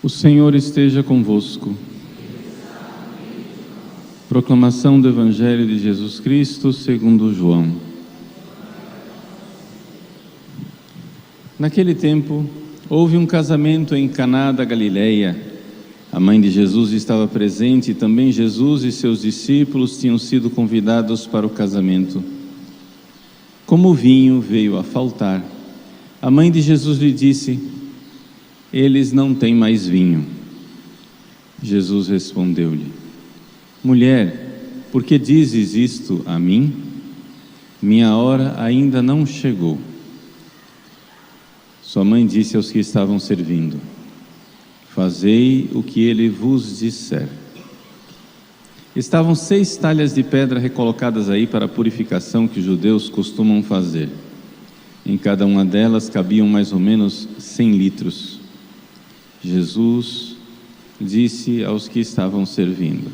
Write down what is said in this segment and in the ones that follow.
O Senhor esteja convosco. Proclamação do Evangelho de Jesus Cristo segundo João. Naquele tempo, houve um casamento em Caná da Galileia. A mãe de Jesus estava presente e também Jesus e seus discípulos tinham sido convidados para o casamento. Como o vinho veio a faltar, a mãe de Jesus lhe disse: "Eles não têm mais vinho." Jesus respondeu-lhe: "Mulher, por que dizes isto a mim? Minha hora ainda não chegou." Sua mãe disse aos que estavam servindo: "Fazei o que ele vos disser." Estavam 6 talhas de pedra recolocadas aí para a purificação que os judeus costumam fazer. Em cada uma delas cabiam mais ou menos 100 litros. Jesus disse aos que estavam servindo: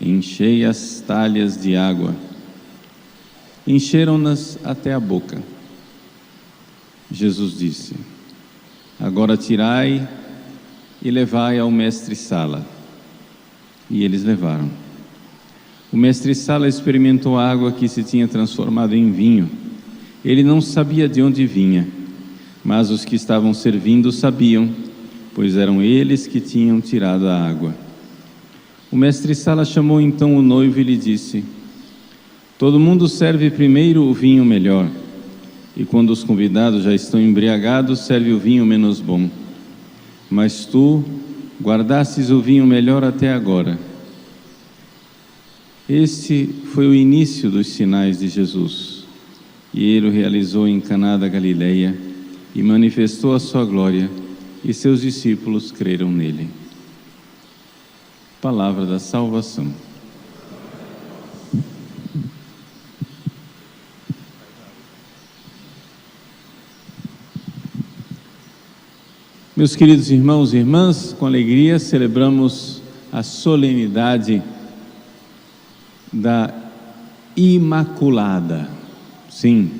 "Enchei as talhas de água." Encheram-nas até a boca. Jesus disse: "Agora tirai e levai ao mestre-sala." E eles levaram. O mestre-sala experimentou a água que se tinha transformado em vinho. Ele não sabia de onde vinha, mas os que estavam servindo sabiam, pois eram eles que tinham tirado a água. O mestre-sala chamou então o noivo e lhe disse: "Todo mundo serve primeiro o vinho melhor, e quando os convidados já estão embriagados, serve o vinho menos bom. Mas tu guardastes o vinho melhor até agora." Este foi o início dos sinais de Jesus, e ele o realizou em Caná da Galileia e manifestou a sua glória, e seus discípulos creram nele. Palavra da salvação. Meus queridos irmãos e irmãs, com alegria celebramos a solenidade da Imaculada. Sim,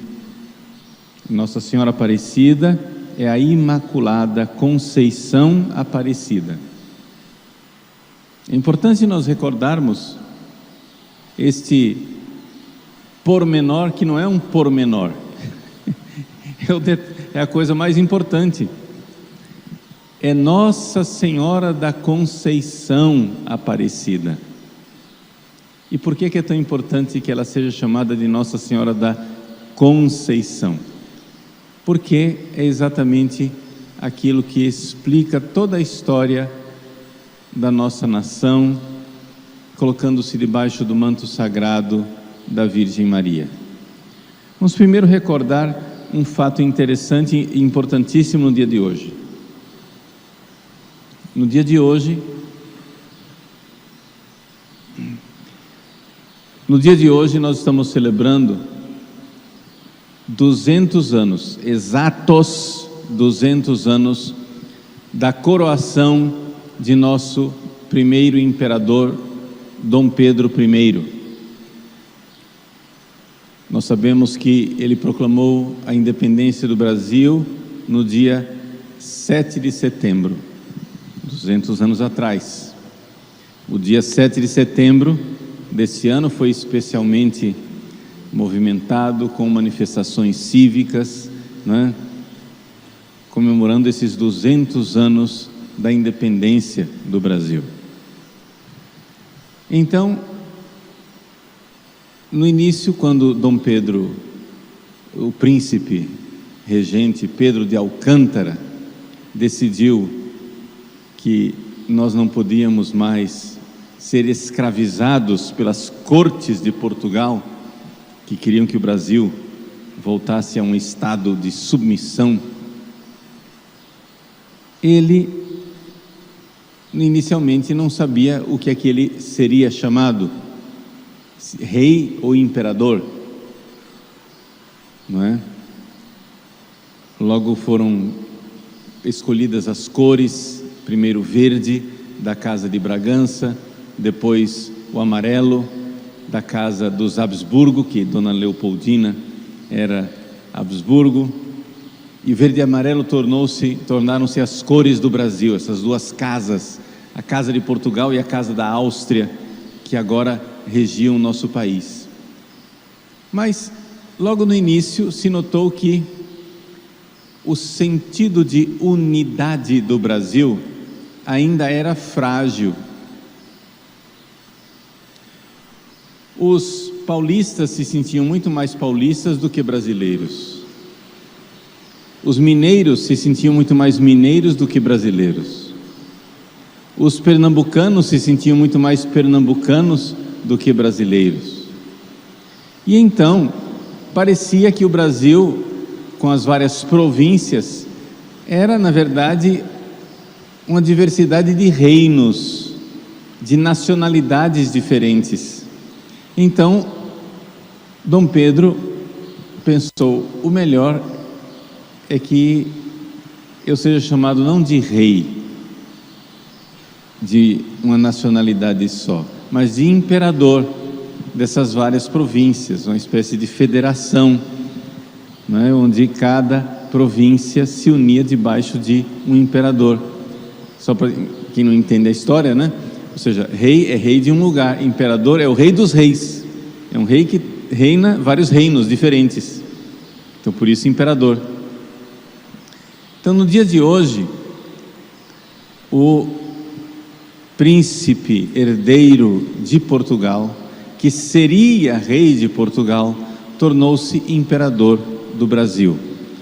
Nossa Senhora Aparecida é a Imaculada Conceição Aparecida. É importante nós recordarmos este pormenor, que não é um pormenor, é a coisa mais importante. É Nossa Senhora da Conceição Aparecida. E por que é tão importante que ela seja chamada de Nossa Senhora da Conceição? Porque é exatamente aquilo que explica toda a história da nossa nação, colocando-se debaixo do manto sagrado da Virgem Maria. Vamos primeiro recordar um fato interessante e importantíssimo no dia de hoje. No dia de hoje, nós estamos celebrando 200 anos, exatos 200 anos da coroação de nosso primeiro imperador, Dom Pedro I. Nós sabemos que ele proclamou a independência do Brasil no dia 7 de setembro, 200 anos atrás. O dia 7 de setembro desse ano foi especialmente movimentado com manifestações cívicas, né? Comemorando esses 200 anos da independência do Brasil. Então, no início, quando Dom Pedro, o príncipe regente Pedro de Alcântara, decidiu que nós não podíamos mais ser escravizados pelas cortes de Portugal, que queriam que o Brasil voltasse a um estado de submissão, ele inicialmente não sabia o que é que ele seria chamado, rei ou imperador, não é? Logo foram escolhidas as cores, primeiro o verde da Casa de Bragança, depois o amarelo da Casa dos Habsburgo, que Dona Leopoldina era Habsburgo, E verde e amarelo tornaram-se as cores do Brasil, essas duas casas, a casa de Portugal e a casa da Áustria, que agora regiam o nosso país. Mas logo no início se notou que o sentido de unidade do Brasil ainda era frágil. Os paulistas se sentiam muito mais paulistas do que brasileiros. Os mineiros se sentiam muito mais mineiros do que brasileiros. Os pernambucanos se sentiam muito mais pernambucanos do que brasileiros. E então, parecia que o Brasil, com as várias províncias, era, na verdade, uma diversidade de reinos, de nacionalidades diferentes. Então, Dom Pedro pensou, o melhor é que eu seja chamado não de rei, de uma nacionalidade só, mas de imperador dessas várias províncias, uma espécie de federação, né, onde cada província se unia debaixo de um imperador. Só para quem não entende a história, né? Ou seja, rei é rei de um lugar, imperador é o rei dos reis, é um rei que reina vários reinos diferentes, então por isso imperador. Então no dia de hoje, o príncipe herdeiro de Portugal, que seria rei de Portugal, tornou-se imperador do Brasil.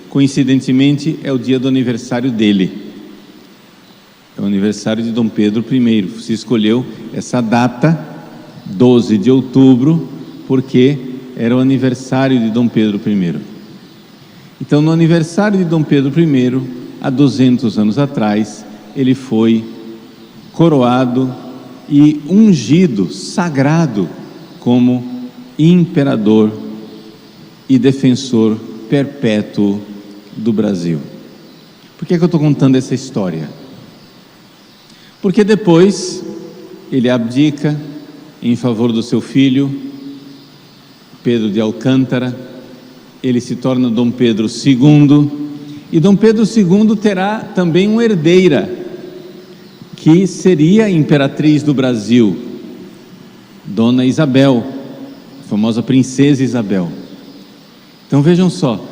Coincidentemente é o dia do aniversário dele, é o aniversário de Dom Pedro I. Se escolheu essa data, 12 de outubro, porque era o aniversário de Dom Pedro I. Então no aniversário de Dom Pedro I, há 200 anos atrás, ele foi coroado e ungido, sagrado, como imperador e defensor perpétuo do Brasil. Por que eu estou contando essa história? Porque depois ele abdica em favor do seu filho, Pedro de Alcântara, ele se torna Dom Pedro II, e Dom Pedro II terá também uma herdeira, que seria a imperatriz do Brasil, Dona Isabel, a famosa princesa Isabel. Então vejam só,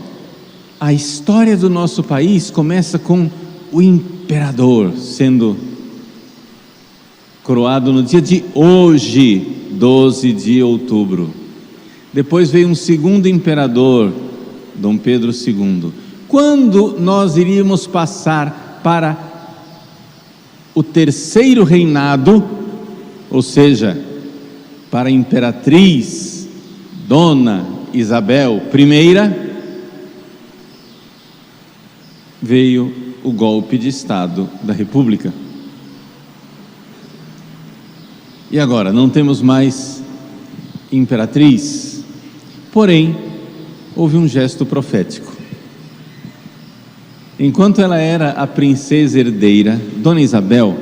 a história do nosso país começa com o imperador sendo coroado no dia de hoje, 12 de outubro. Depois veio um segundo imperador, Dom Pedro II. Quando nós iríamos passar para o terceiro reinado, ou seja, para a imperatriz Dona Isabel I, veio o golpe de Estado da República. E agora, não temos mais imperatriz, porém, houve um gesto profético. Enquanto ela era a princesa herdeira, Dona Isabel,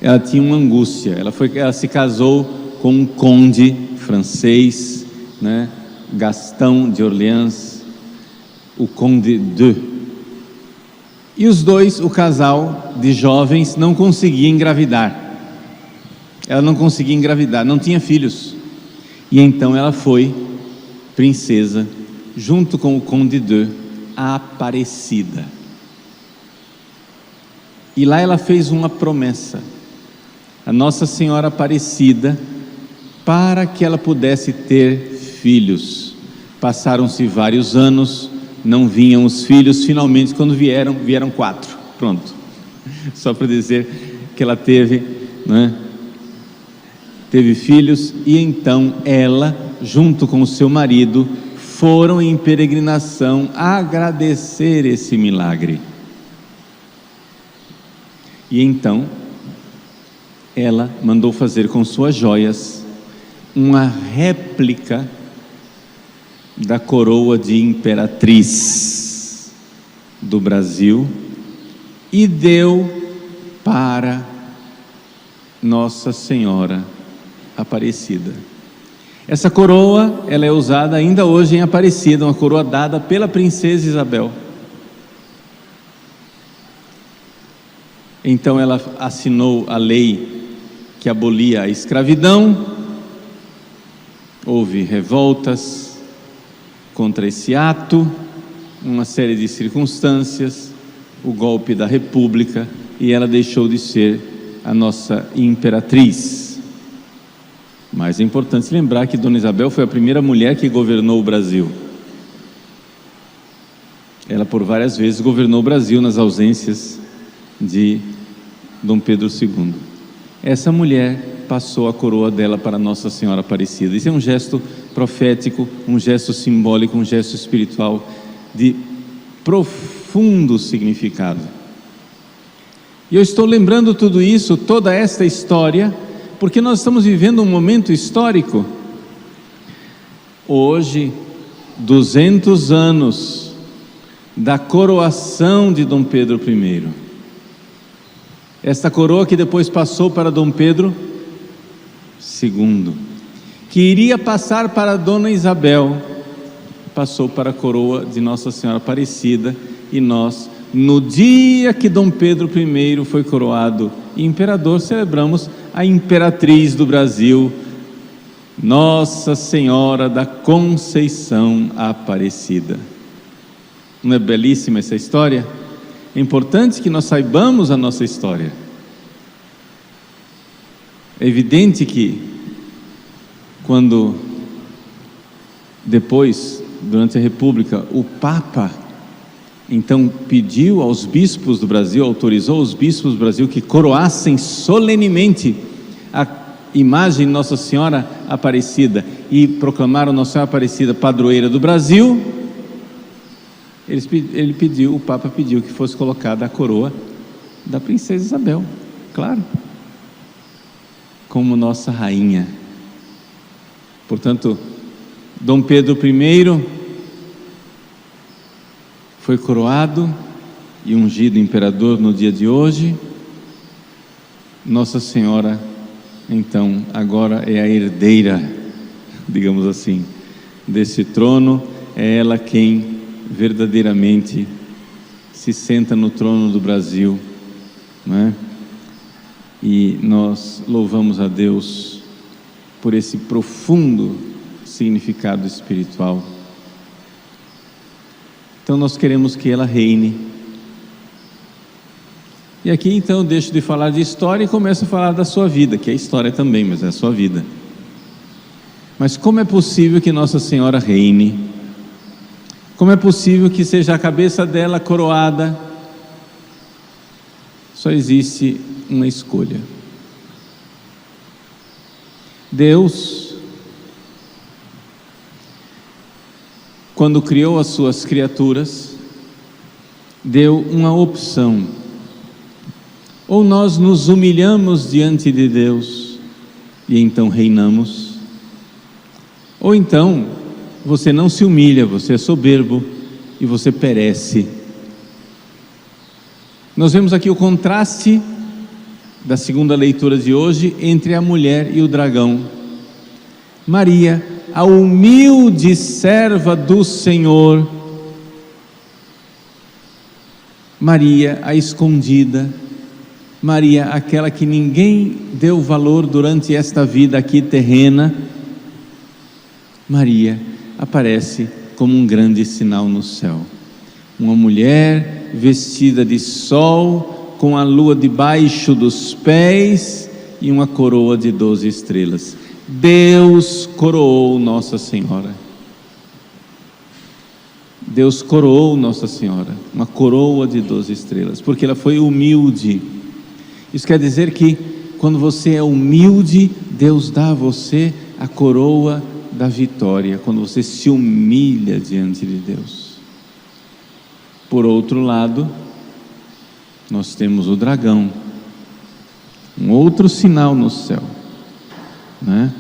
ela tinha uma angústia, ela se casou com um conde francês, né, Gastão de Orleans, o Conde de. E os dois, o casal de jovens, não conseguia engravidar. Ela não conseguia engravidar, não tinha filhos. E então ela foi princesa, junto com o Conde de Aparecida. E lá ela fez uma promessa a Nossa Senhora Aparecida, para que ela pudesse ter filhos. Passaram-se vários anos, não vinham os filhos, finalmente quando vieram 4, pronto, só para dizer que ela teve, né, teve filhos. E então ela, junto com o seu marido, foram em peregrinação agradecer esse milagre. E então ela mandou fazer com suas joias uma réplica da coroa de imperatriz do Brasil e deu para Nossa Senhora Aparecida. Essa coroa, ela é usada ainda hoje em Aparecida, uma coroa dada pela princesa Isabel. Então ela assinou a lei que abolia a escravidão. Houve revoltas contra esse ato, uma série de circunstâncias, o golpe da República, e ela deixou de ser a nossa imperatriz. Mas é importante lembrar que Dona Isabel foi a primeira mulher que governou o Brasil. Ela por várias vezes governou o Brasil nas ausências de Dom Pedro II. Essa mulher passou a coroa dela para Nossa Senhora Aparecida. Isso é um gesto profético, um gesto simbólico, um gesto espiritual de profundo significado. E eu estou lembrando tudo isso, toda esta história, porque nós estamos vivendo um momento histórico. Hoje, 200 anos da coroação de Dom Pedro I. Esta coroa que depois passou para Dom Pedro II, que iria passar para Dona Isabel, passou para a coroa de Nossa Senhora Aparecida, e nós, no dia que Dom Pedro I foi coroado imperador, celebramos a imperatriz do Brasil, Nossa Senhora da Conceição Aparecida. Não é belíssima essa história? É importante que nós saibamos a nossa história. É evidente que quando depois, durante a República, o Papa então pediu aos bispos do Brasil, autorizou os bispos do Brasil que coroassem solenemente a imagem de Nossa Senhora Aparecida e proclamaram Nossa Senhora Aparecida padroeira do Brasil. O Papa pediu que fosse colocada a coroa da princesa Isabel, claro, como nossa rainha. Portanto, Dom Pedro I foi coroado e ungido imperador no dia de hoje. Nossa Senhora, então, agora é a herdeira, digamos assim, desse trono. É ela quem verdadeiramente se senta no trono do Brasil, não é? E nós louvamos a Deus por esse profundo significado espiritual. Então nós queremos que ela reine. E aqui então eu deixo de falar de história e começo a falar da sua vida, que é história também, mas é a sua vida. Mas como é possível que Nossa Senhora reine? Como é possível que seja a cabeça dela coroada? Só existe uma escolha. Deus, quando criou as suas criaturas, deu uma opção: ou nós nos humilhamos diante de Deus e então reinamos, ou então você não se humilha, você é soberbo e você perece. Nós vemos aqui o contraste da segunda leitura de hoje entre a mulher e o dragão. Maria, a humilde serva do Senhor. Maria, a escondida. Maria, aquela que ninguém deu valor durante esta vida aqui terrena. Maria aparece como um grande sinal no céu. Uma mulher vestida de sol, com a lua debaixo dos pés e uma coroa de 12 estrelas. Deus coroou Nossa Senhora. Deus coroou Nossa Senhora, uma coroa de 12 estrelas, porque ela foi humilde. Isso quer dizer que quando você é humilde, Deus dá a você a coroa da vitória, quando você se humilha diante de Deus. Por outro lado, nós temos o dragão, um outro sinal no céu, né?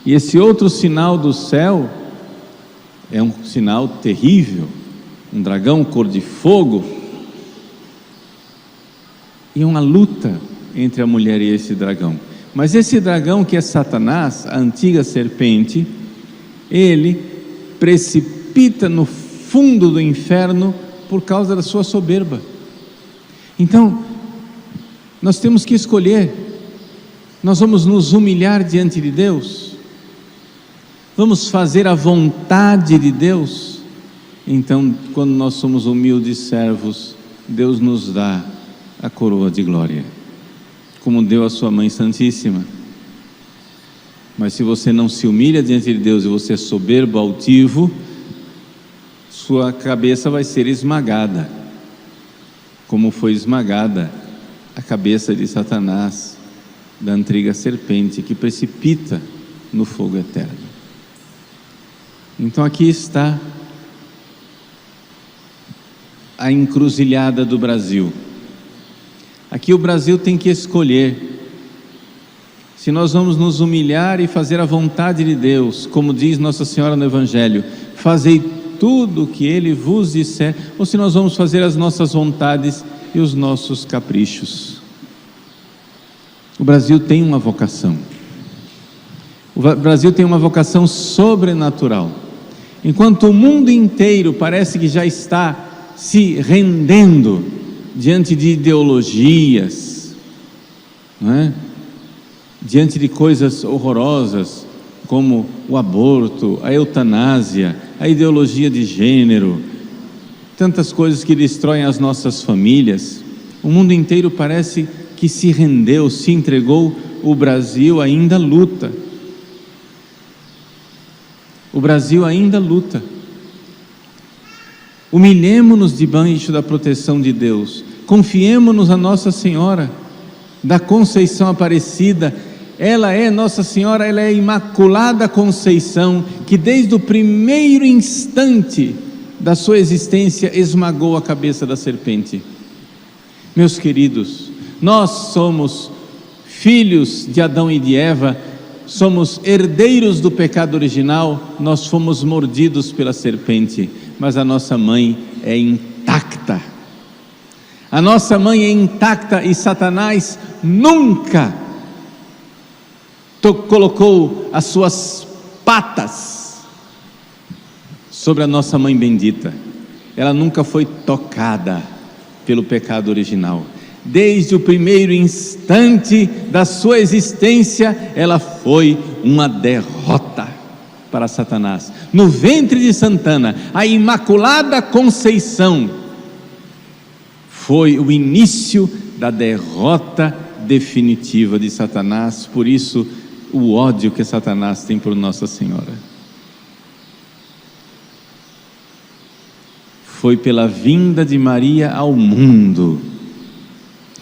E esse outro sinal do céu é um sinal terrível, um dragão cor de fogo, e uma luta entre a mulher e esse dragão. Mas esse dragão, que é Satanás, a antiga serpente, ele precipita no fundo do inferno por causa da sua soberba. Então, Nós temos que escolher. Nós vamos nos humilhar diante de Deus? Vamos fazer a vontade de Deus? Então, quando nós somos humildes servos, Deus nos dá a coroa de glória, como deu a sua Mãe Santíssima. Mas se você não se humilha diante de Deus e você é soberbo, altivo, sua cabeça vai ser esmagada, como foi esmagada a cabeça de Satanás, da antiga serpente, que precipita no fogo eterno. Então aqui está a encruzilhada do Brasil. Aqui o Brasil tem que escolher se nós vamos nos humilhar e fazer a vontade de Deus, como diz Nossa Senhora no Evangelho: fazei tudo o que Ele vos disser, ou se nós vamos fazer as nossas vontades e os nossos caprichos. O Brasil tem uma vocação. O Brasil tem uma vocação sobrenatural. Enquanto o mundo inteiro parece que já está se rendendo diante de ideologias, não é? Diante de coisas horrorosas como o aborto, a eutanásia, a ideologia de gênero, tantas coisas que destroem as nossas famílias, o mundo inteiro parece que se rendeu, se entregou. O Brasil ainda luta. O Brasil ainda luta. Humilhemo-nos debaixo da proteção de Deus, confiemo-nos a Nossa Senhora da Conceição Aparecida. Ela é Nossa Senhora, ela é a Imaculada Conceição, que desde o primeiro instante da sua existência esmagou a cabeça da serpente. Meus queridos, nós somos filhos de Adão e de Eva, somos herdeiros do pecado original, nós fomos mordidos pela serpente, mas a nossa mãe é intacta. A nossa mãe é intacta e Satanás nunca colocou as suas patas sobre a nossa mãe bendita. Ela nunca foi tocada pelo pecado original. Desde o primeiro instante da sua existência, ela foi uma derrota para Satanás. No ventre de Santana, a Imaculada Conceição foi o início da derrota definitiva de Satanás. Por isso, o ódio que Satanás tem por Nossa Senhora. Foi pela vinda de Maria ao mundo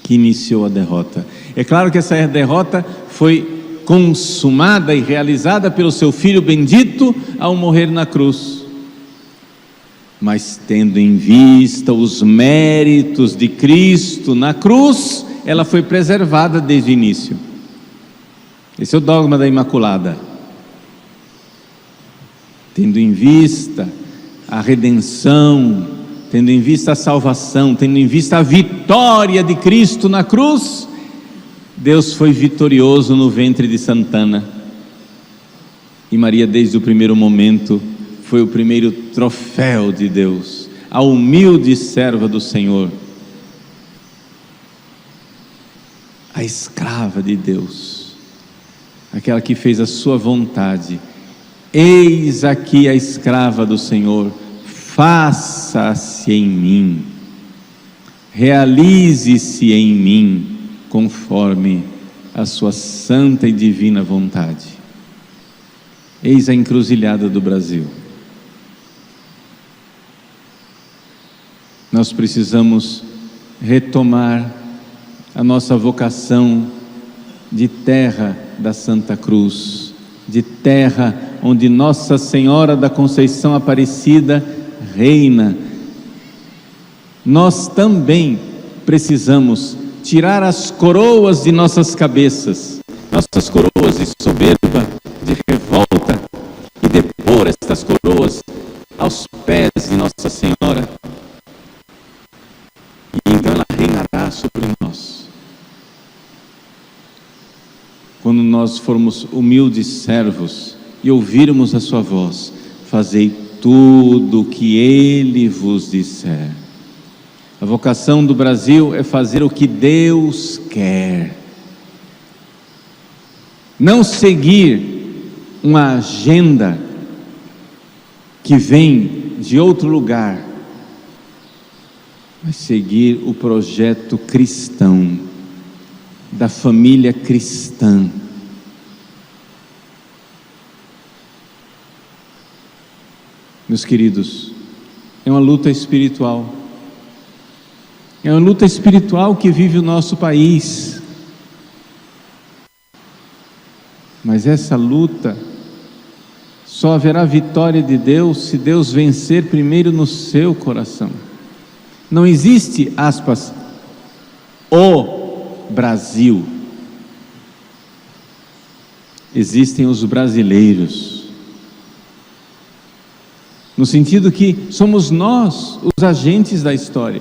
que iniciou a derrota. É claro que essa derrota foi consumada e realizada pelo seu Filho bendito ao morrer na cruz, mas tendo em vista os méritos de Cristo na cruz, ela foi preservada desde o início. Esse é o dogma da Imaculada. Tendo em vista a redenção, tendo em vista a salvação, tendo em vista a vitória de Cristo na cruz, Deus foi vitorioso no ventre de Santana. E Maria, desde o primeiro momento, foi o primeiro troféu de Deus, a humilde serva do Senhor, a escrava de Deus, aquela que fez a sua vontade. Eis aqui a escrava do Senhor, faça-se em mim, realize-se em mim, conforme a sua santa e divina vontade. Eis a encruzilhada do Brasil. Nós precisamos retomar a nossa vocação de terra da Santa Cruz, de terra onde Nossa Senhora da Conceição Aparecida reina. Nós também precisamos tirar as coroas de nossas cabeças, nossas coroas de soberba, de revolta, e depor estas coroas aos pés de Nossa Senhora, e então ela reinará sobre nós. Quando nós formos humildes servos e ouvirmos a sua voz: fazei tudo o que Ele vos disser. A vocação do Brasil é fazer o que Deus quer. Não seguir uma agenda que vem de outro lugar, mas seguir o projeto cristão, da família cristã. Meus queridos, é uma luta espiritual. É uma luta espiritual que vive o nosso país. Mas essa luta só haverá vitória de Deus se Deus vencer primeiro no seu coração. Não existe, aspas, o Brasil. Existem os brasileiros. No sentido que somos nós os agentes da história.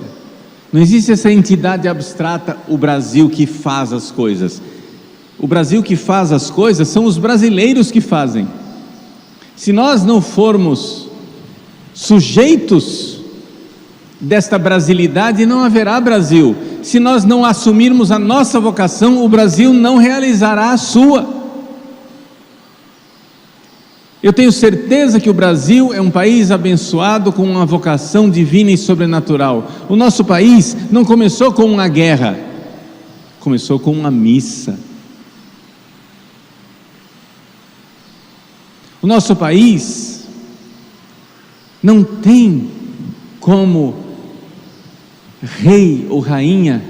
Não existe essa entidade abstrata, o Brasil que faz as coisas. O Brasil que faz as coisas são os brasileiros que fazem. Se nós não formos sujeitos desta brasilidade, não haverá Brasil. Se nós não assumirmos a nossa vocação, o Brasil não realizará a sua. Eu tenho certeza que o Brasil é um país abençoado com uma vocação divina e sobrenatural. O nosso país não começou com uma guerra, começou com uma missa. O nosso país não tem como rei ou rainha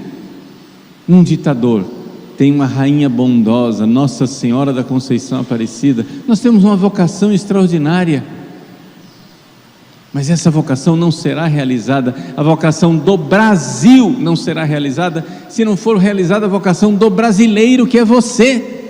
um ditador. Tem uma rainha bondosa, Nossa Senhora da Conceição Aparecida. Nós temos uma vocação extraordinária, mas essa vocação não será realizada, a vocação do Brasil não será realizada se não for realizada a vocação do brasileiro, que é você.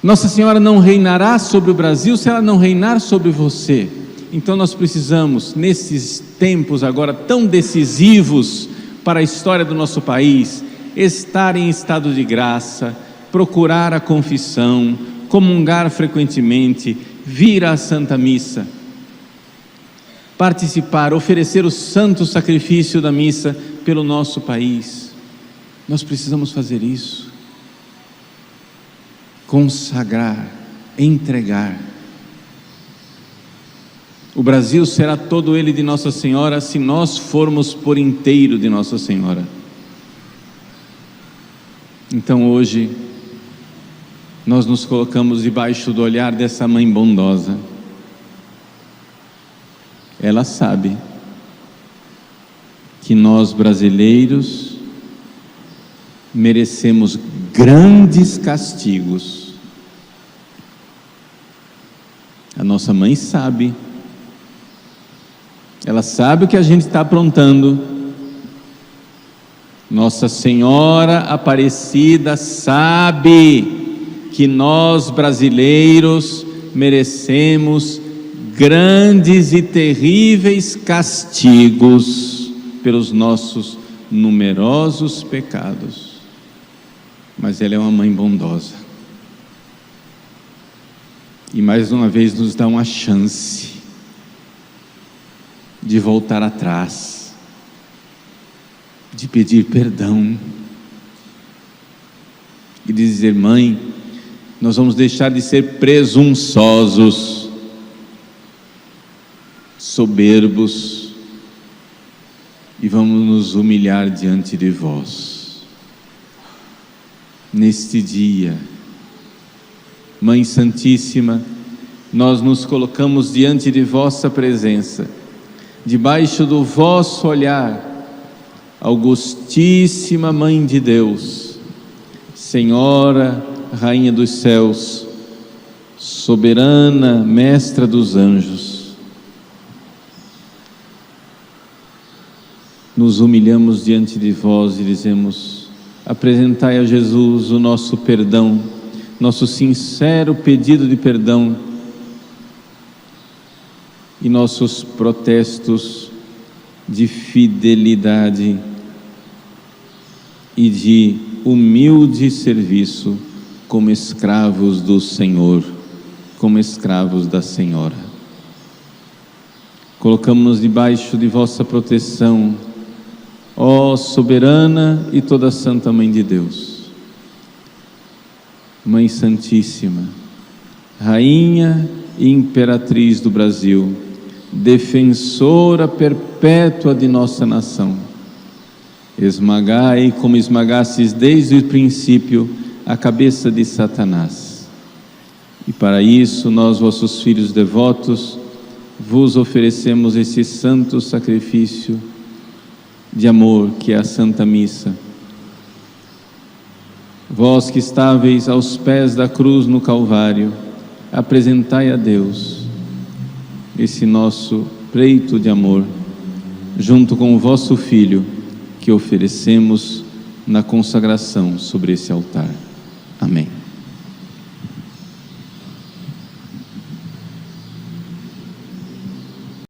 Nossa Senhora não reinará sobre o Brasil se ela não reinar sobre você. Então nós precisamos, nesses tempos agora tão decisivos para a história do nosso país, estar em estado de graça, procurar a confissão, comungar frequentemente, vir à Santa Missa, participar, oferecer o santo sacrifício da missa pelo nosso país. Nós precisamos fazer isso, consagrar, entregar. O Brasil será todo ele de Nossa Senhora se nós formos por inteiro de Nossa Senhora. Então hoje nós nos colocamos debaixo do olhar dessa mãe bondosa. Ela sabe que nós brasileiros merecemos grandes castigos. A nossa mãe sabe. Ela sabe o que a gente está aprontando. Nossa Senhora Aparecida sabe que nós brasileiros merecemos grandes e terríveis castigos pelos nossos numerosos pecados. Mas ela é uma mãe bondosa. E mais uma vez nos dá uma chance de voltar atrás, de pedir perdão e de dizer: mãe, nós vamos deixar de ser presunçosos, soberbos, e vamos nos humilhar diante de vós. Neste dia, Mãe Santíssima, nós nos colocamos diante de vossa presença, debaixo do vosso olhar. Augustíssima Mãe de Deus, Senhora, Rainha dos céus, soberana Mestra dos anjos, nos humilhamos diante de vós e dizemos: apresentai a Jesus o nosso perdão, nosso sincero pedido de perdão e nossos protestos de fidelidade e de humilde serviço como escravos do Senhor, como escravos da Senhora. colocamos-nos debaixo de vossa proteção, ó soberana e toda santa Mãe de Deus. Mãe Santíssima, Rainha e Imperatriz do Brasil, defensora perpétua de nossa nação, esmagai como esmagastes desde o princípio a cabeça de Satanás. E para isso nós, vossos filhos devotos, vos oferecemos esse santo sacrifício de amor que é a Santa Missa. Vós que estáveis aos pés da cruz no Calvário, apresentai a Deus esse nosso pleito de amor, junto com o vosso Filho, que oferecemos na consagração sobre esse altar. Amém.